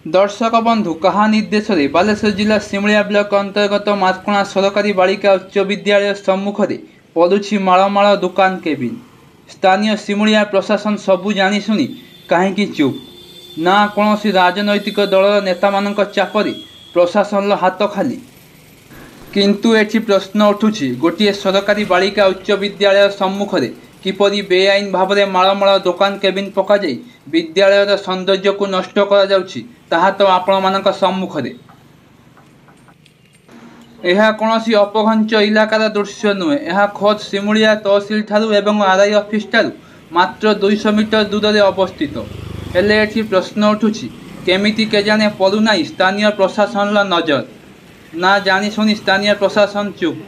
दर्शक बंधु कहा निर्देश में बालेश्वर जिला सिमुलिया ब्लॉक अंतर्गत मातकोणा सरकारी बालिका उच्च विद्यालय सम्मुख में पड़ुछि मालमाल दुकान केबिन। स्थानीय सिमुलिया प्रशासन सबू जाशुनी कहीं चुप ना कौन राजनैतिक दलर नेता मान चापरी प्रशासन हाथ खाली। किंतु एठी प्रश्न उठुछि गोटे सरकारी बालिका उच्च विद्यालय सम्मुख में किपरि बेआईन भाव में मालमाल दुकान केबिन पकाई विद्यालय सौंदर्य को नष्ट करा जाउछि ताहा तो आपण मानक सम्मुखरे। यह कौन अपघंच इलाकार दृश्य नुहे, यह खोद सिमुलिया तहसिल ठारू एवं आरआई ऑफिस ठारू मात्र 200 मीटर दूर में अवस्थित। हेले एठी प्रश्न उठुछि केमिति केजाने पड़ुना स्थानीय प्रशासन नजर ना जानी शुनी स्थानीय प्रशासन चुप।